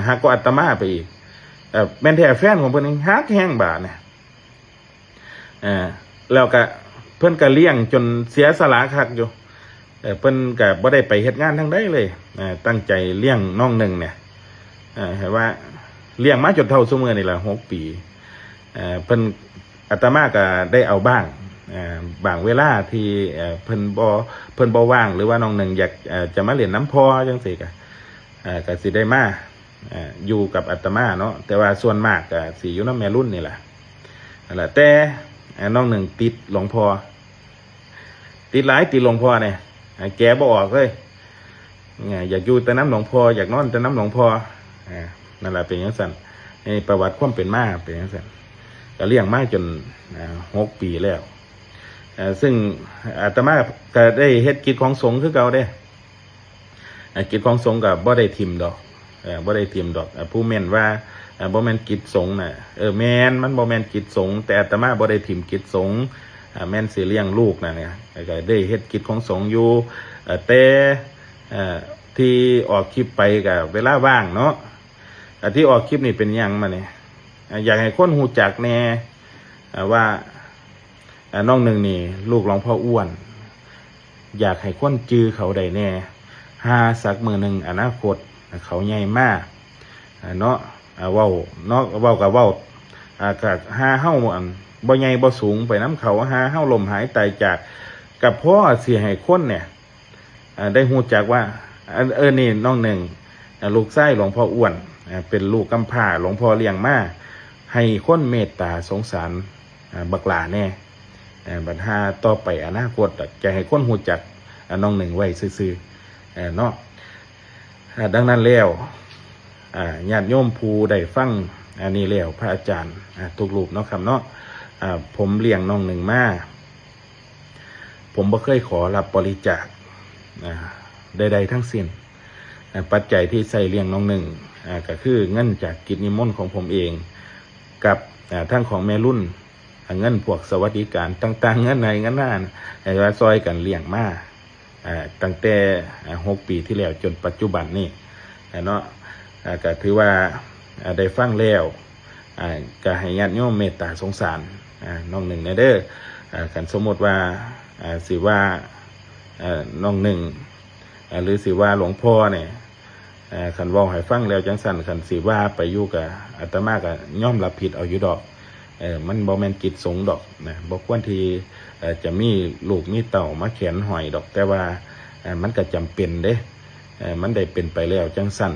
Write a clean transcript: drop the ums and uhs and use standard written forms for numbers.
ฮักก็อาตมาไปอีกแม่นแท้แฟนของเพิ่นฮักแห้งบาดเนี่ยแล้วก็เพิ่นก็เลี้ยงจนเสียสละคักอยู่เพิ่นก็บ่ได้ไปเฮ็ดงานทางใดเลยตั้งใจเลี้ยงน้องหนึ่งเนี่ยเห็นว่าเลี้ยงมาจนเท่าซุมื้อนี่ล่ะ6 ปีเพิ่นอาตมาก็ได้เอาบ้างบางเวลาที่เพิ่นบ่ว่างหรือว่าน้องหนึ่งอยากจะมาเรียนน้ำพอจังซี่ก็สิได้มาอยู่กับอาตมาเนาะแต่ว่าส่วนมากก็สิอยู่นำแม่รุ่นนี่แหละนั่นแหละแต่น้องหนึ่งติดหลวงพ่อติดหลายติดหลวงพ่อเนี่ยแกบ่ออกเลยอยากอยู่แต่น้ำหลวงพ่ออยากนอนแต่น้ำหลวงพ่อนั่นแหละเป็นอย่างนั้นในประวัติความเป็นมาเป็นอย่างนั้นก็เลี้ยงมาจน6 ปีแล้วซึ่งอาตมาก็ได้เฮ็ดกิจของสงฆ์คือเก่าเด้กิจของสงฆ์ก็บ่ได้ทิมดอกบ่ได้ทิมดอกผู้แม่นว่าบ่แม่นกิจสงฆ์น่ะแม่นมันบ่แม่นกิจสงฆ์แต่อาตมาบ่ได้ทิมกิจสงฆ์แม่นสิเลี้ยงลูกน่ะเนี่ยก็ได้เฮ็ดกิจของสงฆ์อยู่แต่ที่ออกคลิปไปก็เวลาว่างเนาะที่ออกคลิปนี่เป็นหยังมาเนี่ยอยากให้คนฮู้จักแน่ว่าน้องหนึ่งนี่ลูกหลวงพ่ออ้วนอยากให้คนจื้อเขาได้แน่หาสักมื้อนึงอนาคตเขาใหญ่มากเนาะเว้าเนาะเว้ากับเว้าก็หาเฮาบ่ใหญ่บ่สูงไปน้ำเขาหาเฮาลมหายตายจากกับพ่อสิให้คนเนี่ยได้ฮู้จักว่านี่น้องหนึ่งลูกชายหลวงพ่ออ้วนเป็นลูกกำพร้าหลวงพ่อเลี้ยงมาให้คนเมตตาสงสารบักหลาแน่บัดหาต่อไปอนาคตจะให้คนฮู้จักน้องหนึ่งไว้ซื่อๆเนาะดังนั้นแล้วญาติโยมผู้ได้ฟังอันนี้แล้วพระอาจารย์ทุกรูปเนาะครับเนาะผมเลี้ยงน้องหนึ่งมาผมบ่เคยขอรับบริจาคใดๆทั้งสิ้นปัจจัยที่ใส่เลี้ยงน้องหนึ่งก็คือเงินจากกิจนิมนต์ของผมเองกับทั้งของแม่รุ่นเงินพวกสวัสดิการต่างๆเงินในเงินหน้าว่าซอยกันเลี้ยงมาตั้งแต่6 ปีที่แล้วจนปัจจุบันนี่เนาะก็ถือว่าได้ฟังแล้วก็ให้ญาติโยมเมตตาสงสารน้องหนึ่งเด้อกันสมมติว่าสิว่าน้องหนึ่งหรือสิว่าหลวงพ่อเนี่ยขันว่าให้ฟังแล้วจังสันขันสิว่าไปอยู่กับอาตมาก็ย่อมรับผิดเอาอยู่ดอกมันบ่แม่นกิจสงฆ์ดอกนะบ่ควรที่จะมีลูกมีเต่ามาเขียนหอยดอกแต่ว่ามันก็จำเป็นเด้มันได้เป็นไปแล้วจังสัน